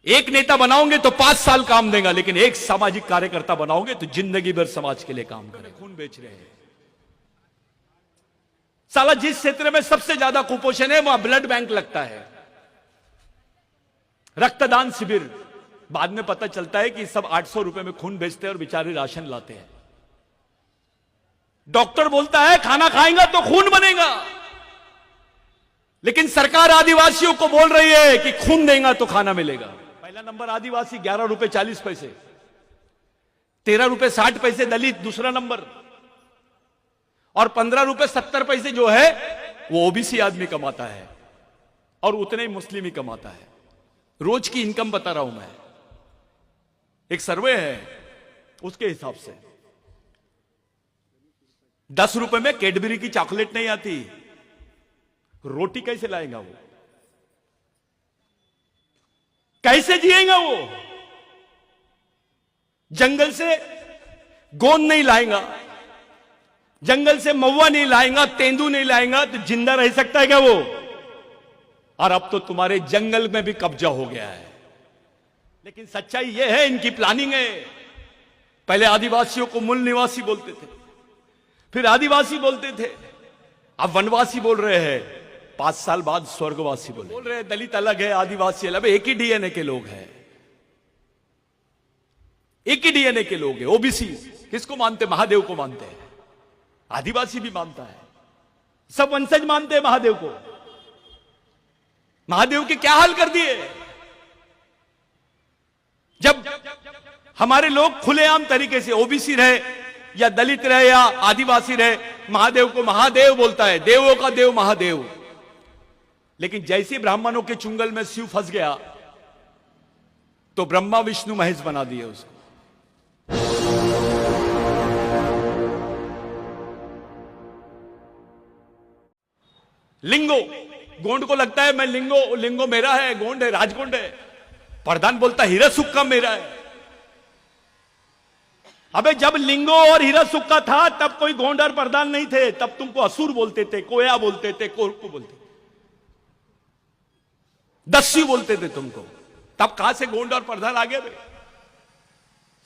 एक नेता बनाओगे तो 5 साल काम देगा, लेकिन एक सामाजिक कार्यकर्ता बनाओगे तो जिंदगी भर समाज के लिए काम करे। खून बेच रहे हैं साला। जिस क्षेत्र में सबसे ज्यादा कुपोषण है वहां ब्लड बैंक लगता है, रक्तदान शिविर। बाद में पता चलता है कि सब 800 रुपए में खून बेचते हैं और बेचारे राशन लाते हैं। डॉक्टर बोलता है खाना खाएगा तो खून बनेगा, लेकिन सरकार आदिवासियों को बोल रही है कि खून देगा तो खाना मिलेगा। पहला नंबर आदिवासी 11 रुपए 40 पैसे, 13 रुपए 60 पैसे दलित दूसरा नंबर, और 15 रुपए 70 पैसे जो है वो ओबीसी आदमी कमाता है, और उतने ही मुस्लिम ही कमाता है। रोज की इनकम बता रहा हूं मैं, एक सर्वे है उसके हिसाब से। 10 रुपए में कैडबरी की चॉकलेट नहीं आती, रोटी कैसे लाएगा वो? कैसे जिएगा वो? जंगल से गोंद नहीं लाएगा, जंगल से महुआ नहीं लाएगा, तेंदू नहीं लाएगा तो जिंदा रह सकता है क्या वो? और अब तो तुम्हारे जंगल में भी कब्जा हो गया है। लेकिन सच्चाई यह है, इनकी प्लानिंग है। पहले आदिवासियों को मूल निवासी बोलते थे, फिर आदिवासी बोलते थे, अब वनवासी बोल रहे हैं, 5 साल बाद स्वर्गवासी बोल रहे हैं। दलित अलग है, आदिवासी अलग, एक ही डीएनए के लोग हैं, एक ही डीएनए के लोग हैं। ओबीसी किसको मानते? महादेव को मानते हैं, आदिवासी भी मानता है, सब वंशज मानते हैं महादेव को। महादेव के क्या हाल कर दिए? जब हमारे लोग खुलेआम तरीके से ओबीसी रहे या दलित रहे या आदिवासी रहे, महादेव को महादेव बोलता है, देवों का देव महादेव। लेकिन जैसे ब्राह्मणों के चुंगल में शिव फंस गया तो ब्रह्मा विष्णु महेश बना दिए उसको। लिंगो, गोंड को लगता है मैं लिंगो, लिंगो मेरा है, गोंड है, राजगोंड है। प्रधान बोलता हीरा सुक्का मेरा है। अबे जब लिंगो और हीरा सुक्का था तब कोई गोंड और प्रधान नहीं थे, तब तुमको असुर बोलते थे, कोया बोलते थे, कोरकू बोलते थे, दस्यु बोलते थे तुमको। तब कहां से गोंड और प्रधान आ गए?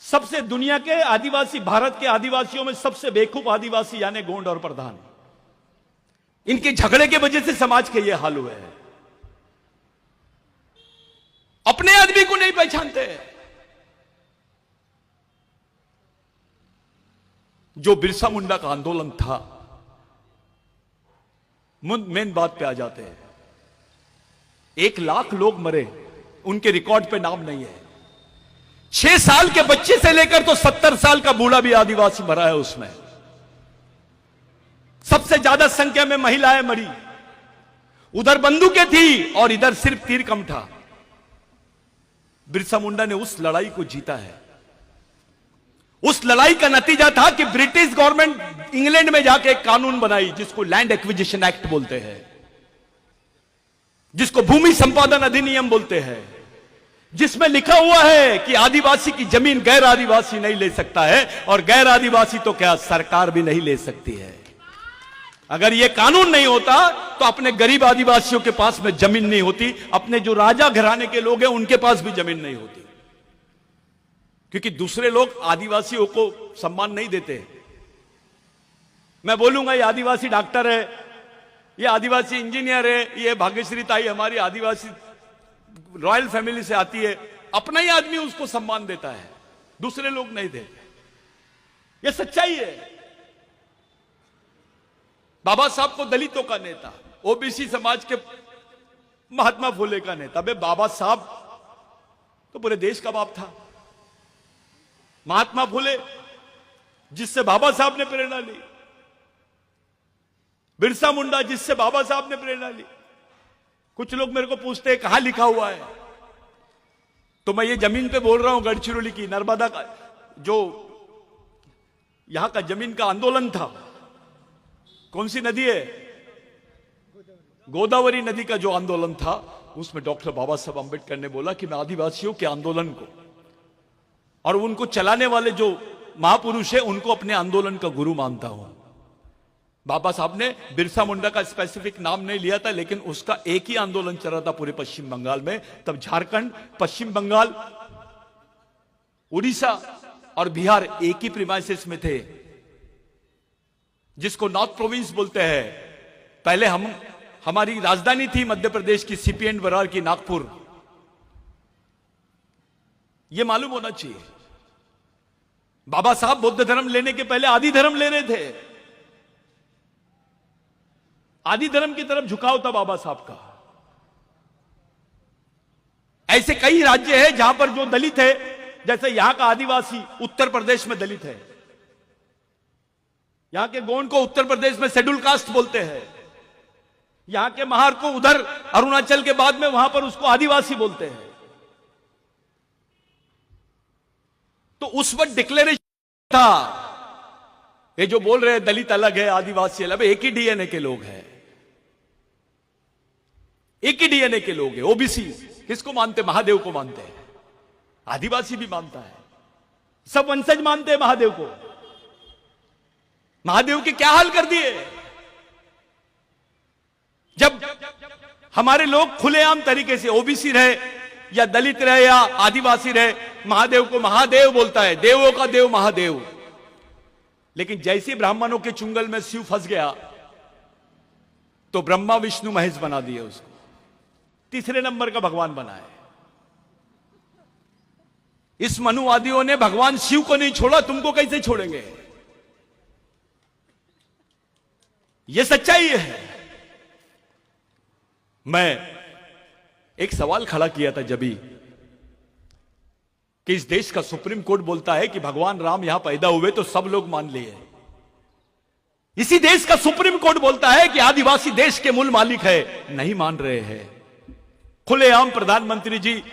सबसे दुनिया के आदिवासी, भारत के आदिवासियों में सबसे बेवकूफ आदिवासी यानी गोंड और प्रधान। इनके झगड़े के वजह से समाज के ये हाल हुए हैं। अपने आदमी को नहीं पहचानते। जो बिरसा मुंडा का आंदोलन था, मेन बात पे आ जाते हैं। 1 लाख लोग मरे, उनके रिकॉर्ड पे नाम नहीं है। 6 साल के बच्चे से लेकर तो 70 साल का बूढ़ा भी आदिवासी मरा है उसमें। सबसे ज्यादा संख्या में महिलाएं मरी। उधर बंदूकें थी और इधर सिर्फ तीर कम था। बिरसा मुंडा ने उस लड़ाई को जीता है। उस लड़ाई का नतीजा था कि ब्रिटिश गवर्नमेंट इंग्लैंड में जाके एक कानून बनाई जिसको लैंड एक्विजिशन एक्ट बोलते हैं, जिसको भूमि संपादन अधिनियम बोलते हैं, जिसमें लिखा हुआ है कि आदिवासी की जमीन गैर आदिवासी नहीं ले सकता है, और गैर आदिवासी तो क्या सरकार भी नहीं ले सकती है। अगर यह कानून नहीं होता तो अपने गरीब आदिवासियों के पास में जमीन नहीं होती, अपने जो राजा घराने के लोग हैं उनके पास भी जमीन नहीं होती, क्योंकि दूसरे लोग आदिवासियों को सम्मान नहीं देते। मैं बोलूंगा ये आदिवासी डॉक्टर है, ये आदिवासी इंजीनियर है, ये भाग्यश्री ताई हमारी आदिवासी रॉयल फैमिली से आती है, अपना ही आदमी उसको सम्मान देता है, दूसरे लोग नहीं देते। ये सच्चाई है। बाबा साहब को दलितों का नेता, ओबीसी समाज के महात्मा फुले का नेता। बे बाबा साहब तो पूरे देश का बाप था। महात्मा फुले जिससे बाबा साहब ने प्रेरणा ली, बिरसा मुंडा जिससे बाबा साहब ने प्रेरणा ली। कुछ लोग मेरे को पूछते हैं कहां लिखा हुआ है, तो मैं ये जमीन पे बोल रहा हूं, गढ़चिरौली की नर्मदा का जो यहां का जमीन का आंदोलन था। कौन सी नदी है? गोदावरी नदी का जो आंदोलन था, उसमें डॉक्टर बाबा साहब अंबेडकर ने बोला कि मैं आदिवासियों के आंदोलन को और उनको चलाने वाले जो महापुरुष है उनको अपने आंदोलन का गुरु मानता हूं। बाबा साहब ने बिरसा मुंडा का स्पेसिफिक नाम नहीं लिया था, लेकिन उसका एक ही आंदोलन चल रहा था पूरे पश्चिम बंगाल में। तब झारखंड, पश्चिम बंगाल, उड़ीसा और बिहार एक ही प्रीमाइसेस में थे, जिसको नॉर्थ प्रोविंस बोलते हैं। पहले हमारी राजधानी थी मध्य प्रदेश की, सीपी एंड बरार की, नागपुर। यह मालूम होना चाहिए। बाबा साहब बौद्ध धर्म लेने के पहले आदि धर्म ले रहे थे। आदि धर्म की तरफ झुकाव था बाबा साहब का। ऐसे कई राज्य हैं जहां पर जो दलित है, जैसे यहां का आदिवासी उत्तर प्रदेश में दलित है। यहां के गोंड को उत्तर प्रदेश में शेड्यूल कास्ट बोलते हैं। यहां के महार को उधर अरुणाचल के बाद में वहां पर उसको आदिवासी बोलते हैं। तो उस वक्त डिक्लेरेशन था, ये जो बोल रहे हैं दलित अलग है, आदिवासी अलग, एक ही डीएनए के लोग हैं, एक ही डीएनए के लोग हैं। ओबीसी किसको मानते? महादेव को मानते हैं। आदिवासी भी मानता है, सब वंशज मानते हैं महादेव को। महादेव के क्या हाल कर दिए? जब हमारे लोग खुलेआम तरीके से ओबीसी रहे या दलित रहे या आदिवासी रहे, महादेव को महादेव बोलता है, देवों का देव महादेव। लेकिन जैसे ब्राह्मणों के चुंगल में शिव फंस गया तो ब्रह्मा विष्णु महेश बना दिए उसको, तीसरे नंबर का भगवान बनाए। इस मनुवादियों ने भगवान शिव को नहीं छोड़ा, तुमको कैसे छोड़ेंगे? यह सच्चाई है। मैं एक सवाल खड़ा किया था जब भी, कि इस देश का सुप्रीम कोर्ट बोलता है कि भगवान राम यहां पैदा हुए तो सब लोग मान लिए। इसी देश का सुप्रीम कोर्ट बोलता है कि आदिवासी देश के मूल मालिक है, नहीं मान रहे हैं। खुलेआम प्रधानमंत्री जी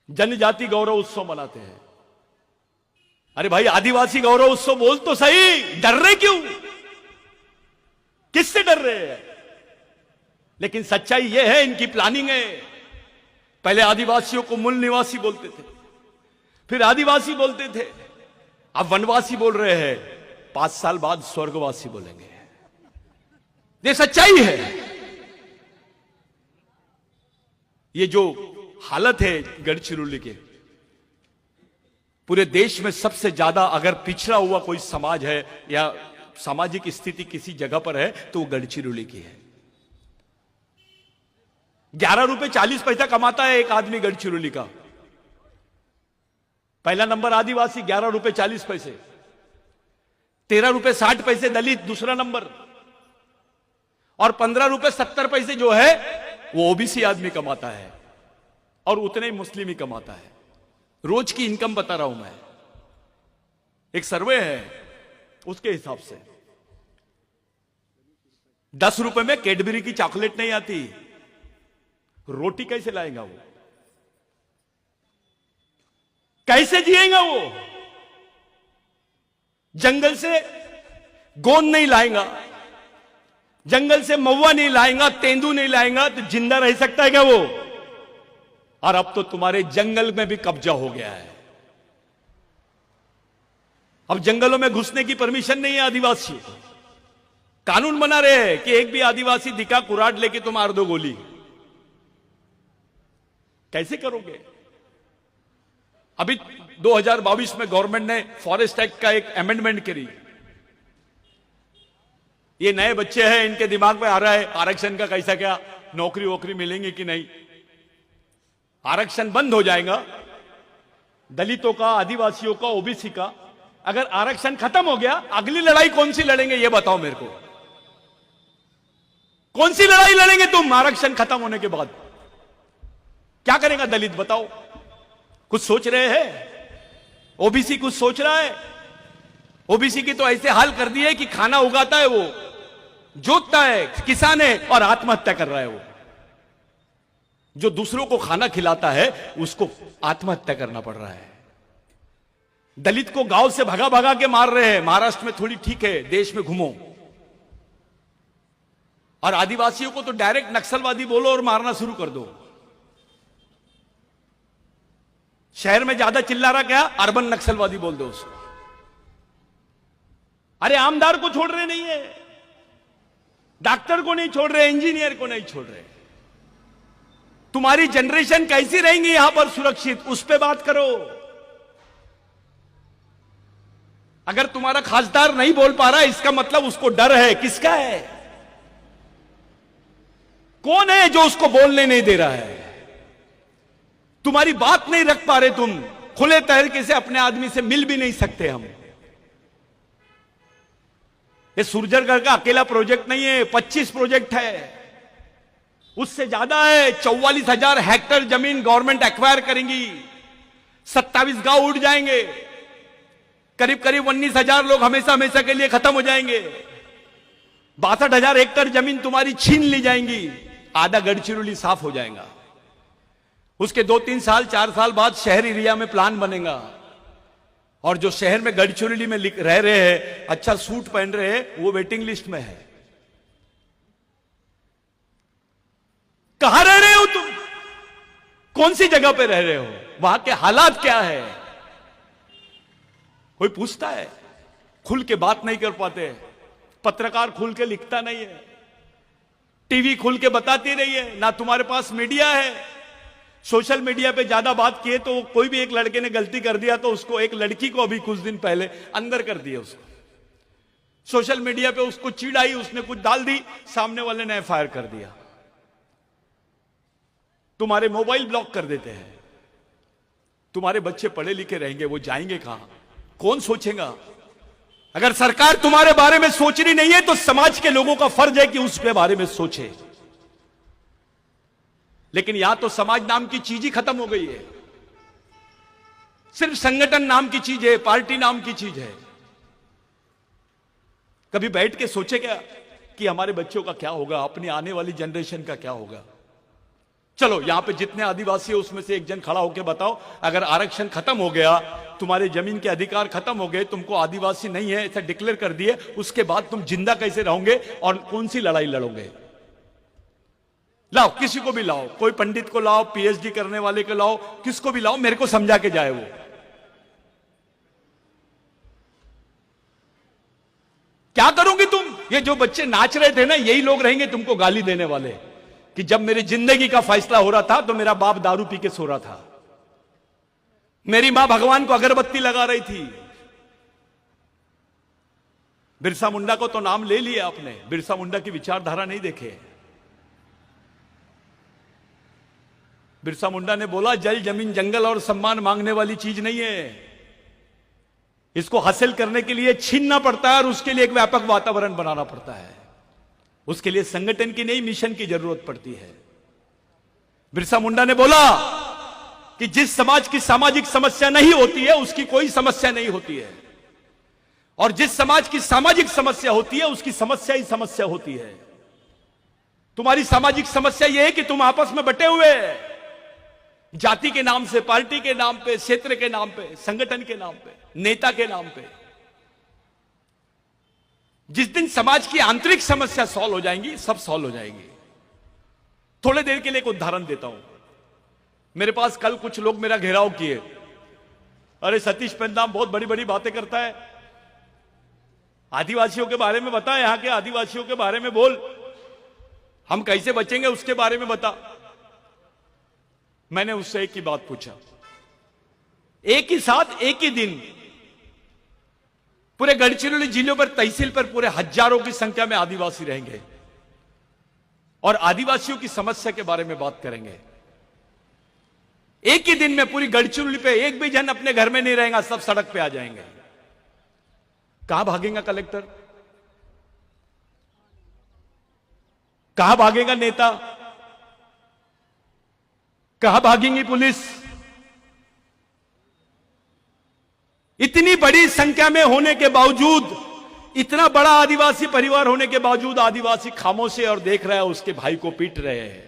जनजाति गौरव उत्सव मनाते हैं। अरे भाई, आदिवासी गौरव उत्सव बोल तो सही, डर रहे क्यों? किससे डर रहे हैं? लेकिन सच्चाई यह है, इनकी प्लानिंग है। पहले आदिवासियों को मूल निवासी बोलते थे, फिर आदिवासी बोलते थे, अब वनवासी बोल रहे हैं, 5 साल बाद स्वर्गवासी बोलेंगे। ये सच्चाई है। ये जो हालत है गढ़चिरौली के, पूरे देश में सबसे ज्यादा अगर पिछड़ा हुआ कोई समाज है या सामाजिक स्थिति किसी जगह पर है तो वो गढ़चिरौली की है। 11 रुपए 40 पैसा कमाता है एक आदमी गढ़चिरौली का। पहला नंबर आदिवासी 11 रुपए 40 पैसे, 13 रुपए 60 पैसे दलित दूसरा नंबर, और 15 रुपए 70 पैसे जो है वो ओबीसी आदमी कमाता है, और उतने ही मुस्लिम ही कमाता है। रोज की इनकम बता रहा हूं मैं, एक सर्वे है उसके हिसाब से। 10 रुपए में कैडबरी की चॉकलेट नहीं आती, रोटी कैसे लाएगा वो? कैसे जिएगा वो? जंगल से गोंद नहीं लाएगा, जंगल से महुआ नहीं लाएगा, तेंदू नहीं लाएगा, तो जिंदा रह सकता है क्या वो? और अब तो तुम्हारे जंगल में भी कब्जा हो गया है। अब जंगलों में घुसने की परमिशन नहीं है आदिवासियों को। कानून बना रहे हैं कि एक भी आदिवासी दिखा कुराड लेके तुम मार दो गोली। कैसे करोगे? अभी 2022 में गवर्नमेंट ने फॉरेस्ट एक्ट का एक अमेंडमेंट करी। ये नए बच्चे हैं, इनके दिमाग में आ रहा है आरक्षण का कैसा, क्या नौकरी वोकरी मिलेंगी कि नहीं। आरक्षण बंद हो जाएगा दलितों का, आदिवासियों का, ओबीसी का। अगर आरक्षण खत्म हो गया, अगली लड़ाई कौन सी लड़ेंगे ये बताओ मेरे को। कौन सी लड़ाई लड़ेंगे तुम आरक्षण खत्म होने के बाद? क्या करेगा दलित बताओ? कुछ सोच रहे हैं? ओबीसी कुछ सोच रहा है? ओबीसी की तो ऐसे हाल कर दिए कि खाना उगाता है वो, जोतता है, किसान है, और आत्महत्या कर रहा है वो। जो दूसरों को खाना खिलाता है उसको आत्महत्या करना पड़ रहा है। दलित को गांव से भगा भगा के मार रहे हैं। महाराष्ट्र में थोड़ी ठीक है, देश में घूमो। और आदिवासियों को तो डायरेक्ट नक्सलवादी बोलो और मारना शुरू कर दो। शहर में ज्यादा चिल्ला रहा क्या, अर्बन नक्सलवादी बोल दो उसको। अरे आमदार को छोड़ रहे नहीं है, डॉक्टर को नहीं छोड़ रहे, इंजीनियर को नहीं छोड़ रहे। तुम्हारी जनरेशन कैसी रहेंगी यहां पर सुरक्षित, उस पे बात करो। अगर तुम्हारा खासदार नहीं बोल पा रहा इसका मतलब उसको डर है। किसका है? कौन है जो उसको बोलने नहीं दे रहा है? तुम्हारी बात नहीं रख पा रहे तुम, खुले तरीके से अपने आदमी से मिल भी नहीं सकते हम। ये सूरजरगढ़ का अकेला प्रोजेक्ट नहीं है, 25 प्रोजेक्ट है, उससे ज्यादा है। 44,000 हेक्टेयर जमीन गवर्नमेंट एक्वायर करेंगी, 27 गांव उड़ जाएंगे, करीब करीब 19,000 लोग हमेशा हमेशा के लिए खत्म हो जाएंगे, 62,000 हेक्टेयर जमीन तुम्हारी छीन ली जाएंगी, आधा गढ़चिरौली साफ हो जाएगा। उसके 2-3 साल 4 साल बाद शहर एरिया में प्लान बनेगा, और जो शहर में गढ़चिरौली में रह रहे हैं, अच्छा सूट पहन रहे हैं, वो वेटिंग लिस्ट में है। कहां रह रहे हो तुम? कौन सी जगह पे रह रहे हो? वहां के हालात क्या है? कोई पूछता है? खुल के बात नहीं कर पाते, पत्रकार खुल के लिखता नहीं है, टीवी खुल के बताती नहीं है, ना तुम्हारे पास मीडिया है। सोशल मीडिया पे ज्यादा बात किए तो कोई भी एक लड़के ने गलती कर दिया तो उसको, एक लड़की को अभी कुछ दिन पहले अंदर कर दिया उसको, सोशल मीडिया पे उसको चिढ़ाई, उसने कुछ डाल दी, सामने वाले ने एफआईआर कर दिया। तुम्हारे मोबाइल ब्लॉक कर देते हैं। तुम्हारे बच्चे पढ़े लिखे रहेंगे, वो जाएंगे कहां? कौन सोचेगा? अगर सरकार तुम्हारे बारे में सोच रही नहीं है तो समाज के लोगों का फर्ज है कि उसके बारे में सोचे। लेकिन यहां तो समाज नाम की चीज ही खत्म हो गई है, सिर्फ संगठन नाम की चीज है, पार्टी नाम की चीज है। कभी बैठ के सोचे क्या कि हमारे बच्चों का क्या होगा, अपनी आने वाली जनरेशन का क्या होगा? चलो यहां पे जितने आदिवासी है उसमें से एक जन खड़ा होकर बताओ, अगर आरक्षण खत्म हो गया, तुम्हारे जमीन के अधिकार खत्म हो गए, तुमको आदिवासी नहीं है ऐसा डिक्लेयर कर दिए, उसके बाद तुम जिंदा कैसे रहोगे और कौन सी लड़ाई लड़ोगे? लाओ, किसी को भी लाओ, कोई पंडित को लाओ, पीएचडी करने वाले को लाओ, किसको भी लाओ, मेरे को समझा के जाए वो। क्या करोगे तुम? ये जो बच्चे नाच रहे थे ना, यही लोग रहेंगे तुमको गाली देने वाले कि जब मेरी जिंदगी का फैसला हो रहा था तो मेरा बाप दारू पी के सो रहा था, मेरी मां भगवान को अगरबत्ती लगा रही थी। बिरसा मुंडा को तो नाम ले लिया आपने, बिरसा मुंडा की विचारधारा नहीं देखे। बिरसा मुंडा ने बोला जल जमीन जंगल और सम्मान मांगने वाली चीज नहीं है, इसको हासिल करने के लिए छीनना पड़ता है और उसके लिए एक व्यापक वातावरण बनाना पड़ता है। उसके लिए संगठन की नहीं, मिशन की जरूरत पड़ती है। बिरसा मुंडा ने बोला कि जिस समाज की सामाजिक समस्या नहीं होती है उसकी कोई समस्या नहीं होती है, और जिस समाज की सामाजिक समस्या होती है उसकी समस्या ही समस्या होती है। तुम्हारी सामाजिक समस्या यह है कि तुम आपस में बटे हुए, जाति के नाम से, पार्टी के नाम पे, क्षेत्र के नाम पे, संगठन के नाम पे, नेता के नाम पे। जिस दिन समाज की आंतरिक समस्या सॉल्व हो जाएंगी, सब सॉल्व हो जाएंगी। थोड़े देर के लिए एक उदाहरण देता हूं। मेरे पास कल कुछ लोग मेरा घेराव किए, अरे सतीश पेंदाम बहुत बड़ी बड़ी बातें करता है, आदिवासियों के बारे में बता, यहां के आदिवासियों के बारे में बोल, हम कैसे बचेंगे उसके बारे में बता। मैंने उससे एक ही बात पूछा, एक ही साथ एक ही दिन पूरे गढ़चिरौली जिलों पर, तहसील पर पूरे हजारों की संख्या में आदिवासी रहेंगे और आदिवासियों की समस्या के बारे में बात करेंगे। एक ही दिन में पूरी गढ़चिरौली पे एक भी जन अपने घर में नहीं रहेगा, सब सड़क पे आ जाएंगे। कहां भागेगा कलेक्टर? कहां भागेगा नेता? कहां भागेंगी पुलिस? इतनी बड़ी संख्या में होने के बावजूद, इतना बड़ा आदिवासी परिवार होने के बावजूद आदिवासी खामोश है और देख रहा है उसके भाई को पीट रहे हैं।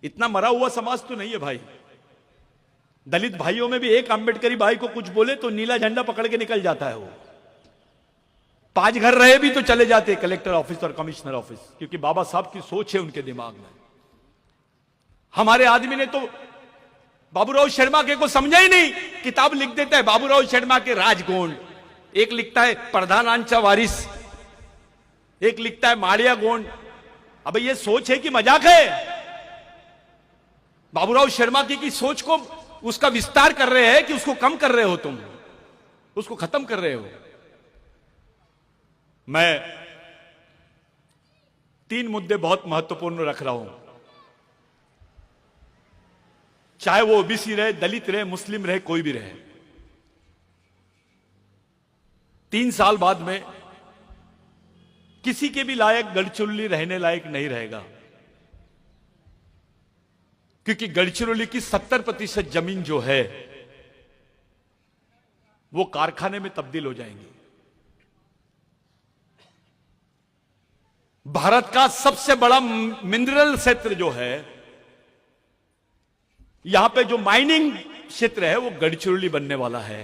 इतना मरा हुआ समाज तो नहीं है भाई। दलित भाइयों में भी एक अंबेडकरी भाई को कुछ बोले तो नीला झंडा पकड़ के निकल जाता है वो। 5 घर रहे भी तो चले जाते कलेक्टर ऑफिस और कमिश्नर ऑफिस, क्योंकि बाबा साहब की सोच है उनके दिमाग में। हमारे आदमी ने तो बाबूराव शर्मा के को समझा ही नहीं, किताब लिख देता है बाबूराव शर्मा के राजगुण, एक लिखता है प्रधानांचा वारिस, एक लिखता है माड़िया गोंड। अब ये सोच है कि मजाक है? बाबूराव शर्मा की सोच को उसका विस्तार कर रहे हैं कि उसको कम कर रहे हो, तुम उसको खत्म कर रहे हो। मैं 3 मुद्दे बहुत महत्वपूर्ण रख रहा हूं, चाहे वो ओबीसी रहे, दलित रहे, मुस्लिम रहे, कोई भी रहे। 3 साल बाद में किसी के भी लायक गढ़चिरौली रहने लायक नहीं रहेगा, क्योंकि गढ़चिरौली की 70% जमीन जो है वो कारखाने में तब्दील हो जाएंगी। भारत का सबसे बड़ा मिनरल क्षेत्र जो है, यहां पे जो माइनिंग क्षेत्र है वो गढ़चिरौली बनने वाला है।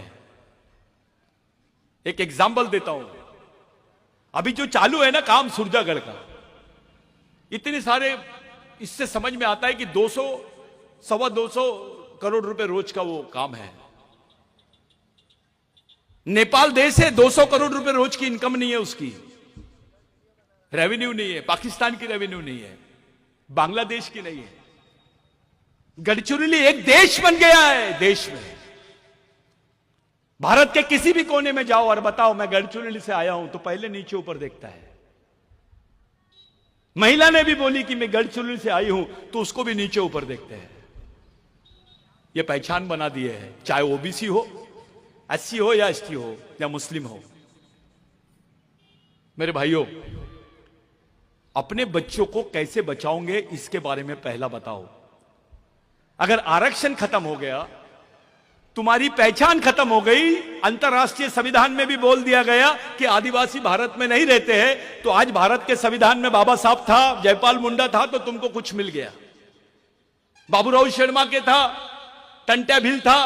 एक एग्जांपल देता हूं, अभी जो चालू है ना काम सुरजागढ़ का, इतने सारे, इससे समझ में आता है कि 200 सवा 200 करोड़ रुपए रोज का वो काम है। नेपाल देश है, 200 करोड़ रुपए रोज की इनकम नहीं है, उसकी रेवेन्यू नहीं है, पाकिस्तान की रेवेन्यू नहीं है, बांग्लादेश की नहीं है। गढ़चिरौली एक देश बन गया है, देश में। भारत के किसी भी कोने में जाओ और बताओ मैं गढ़चिरौली से आया हूं, तो पहले नीचे ऊपर देखता है। महिला ने भी बोली कि मैं गढ़चिरौली से आई हूं, तो उसको भी नीचे ऊपर देखते हैं। यह पहचान बना दिए है, चाहे ओबीसी हो, एससी हो या एसटी हो या मुस्लिम हो। मेरे भाइयों, अपने बच्चों को कैसे बचाओगे इसके बारे में पहला बताओ। अगर आरक्षण खत्म हो गया, तुम्हारी पहचान खत्म हो गई। अंतर्राष्ट्रीय संविधान में भी बोल दिया गया कि आदिवासी भारत में नहीं रहते हैं, तो आज भारत के संविधान में बाबा साहब था, जयपाल मुंडा था, तो तुमको कुछ मिल गया। बाबूराव शर्मा के था, टंट्या भील था,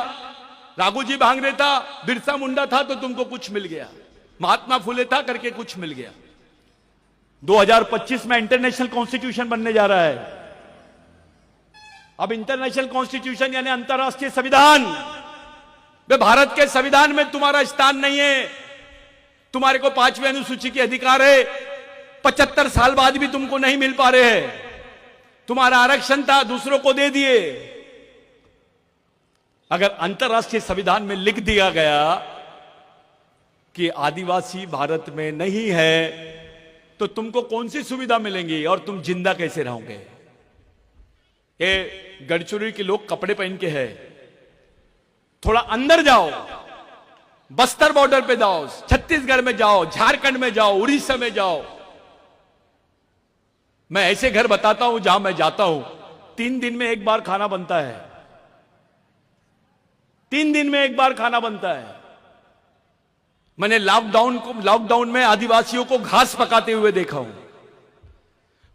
राघोजी भांगरे था, बिरसा मुंडा था, तो तुमको कुछ मिल गया। महात्मा फुले था करके कुछ मिल गया। 2025 में इंटरनेशनल कॉन्स्टिट्यूशन बनने जा रहा है। अब इंटरनेशनल कॉन्स्टिट्यूशन यानी अंतर्राष्ट्रीय संविधान, वे भारत के संविधान में तुम्हारा स्थान नहीं है। तुम्हारे को 5वीं अनुसूची के अधिकार है, 75 साल बाद भी तुमको नहीं मिल पा रहे हैं। तुम्हारा आरक्षण था, दूसरों को दे दिए। अगर अंतर्राष्ट्रीय संविधान में लिख दिया गया कि आदिवासी भारत में नहीं है, तो तुमको कौन सी सुविधा मिलेंगी और तुम जिंदा कैसे रहोगे? ये गढ़चिरौली के लोग कपड़े पहन के हैं, थोड़ा अंदर जाओ, बस्तर बॉर्डर पे जाओ, छत्तीसगढ़ में जाओ, झारखंड में जाओ, उड़ीसा में जाओ। मैं ऐसे घर बताता हूं जहां मैं जाता हूं, 3 दिन में एक बार खाना बनता है। 3 दिन में एक बार खाना बनता है। मैंने लॉकडाउन में आदिवासियों को घास पकाते हुए देखा हूं,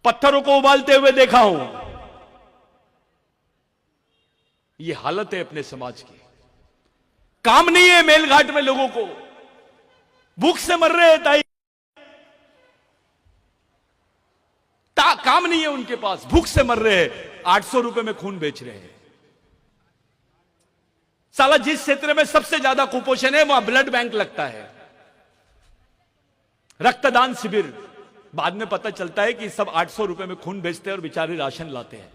पत्थरों को उबालते हुए देखा हूं। ये हालत है अपने समाज की। काम नहीं है मेलघाट में, लोगों को भूख से मर रहे हैं ताई, काम नहीं है उनके पास, भूख से मर रहे हैं, 800 रुपए में खून बेच रहे हैं। साला जिस क्षेत्र में सबसे ज्यादा कुपोषण है वहां ब्लड बैंक लगता है, रक्तदान शिविर। बाद में पता चलता है कि सब 800 रुपए में खून बेचते हैं और बेचारे राशन लाते हैं।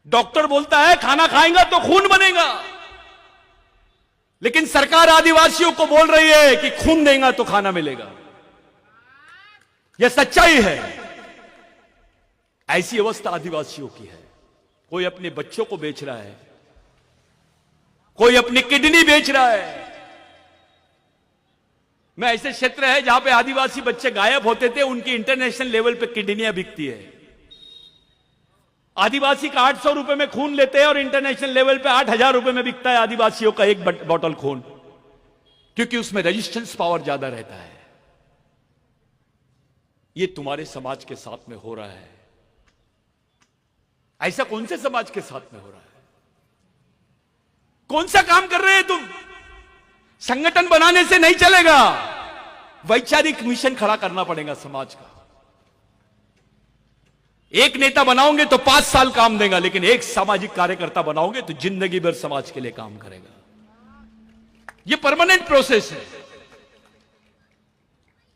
डॉक्टर बोलता है खाना खाएगा तो खून बनेगा, लेकिन सरकार आदिवासियों को बोल रही है कि खून देगा तो खाना मिलेगा। यह सच्चाई है। ऐसी अवस्था आदिवासियों की है। कोई अपने बच्चों को बेच रहा है, कोई अपनी किडनी बेच रहा है। मैं ऐसे क्षेत्र है जहां पे आदिवासी बच्चे गायब होते थे, उनकी इंटरनेशनल लेवल पे किडनियां बिकती है। आदिवासी का 800 रुपए में खून लेते हैं और इंटरनेशनल लेवल पे 8000 रुपए में बिकता है आदिवासियों का एक बॉटल खून, क्योंकि उसमें रेजिस्टेंस पावर ज्यादा रहता है। ये तुम्हारे समाज के साथ में हो रहा है। ऐसा कौन से समाज के साथ में हो रहा है? कौन सा काम कर रहे हैं तुम? संगठन बनाने से नहीं चलेगा, वैचारिक मिशन खड़ा करना पड़ेगा समाज का। एक नेता बनाओगे तो 5 साल काम देगा, लेकिन एक सामाजिक कार्यकर्ता बनाओगे तो जिंदगी भर समाज के लिए काम करेगा। यह परमानेंट प्रोसेस है,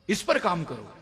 इस पर काम करो।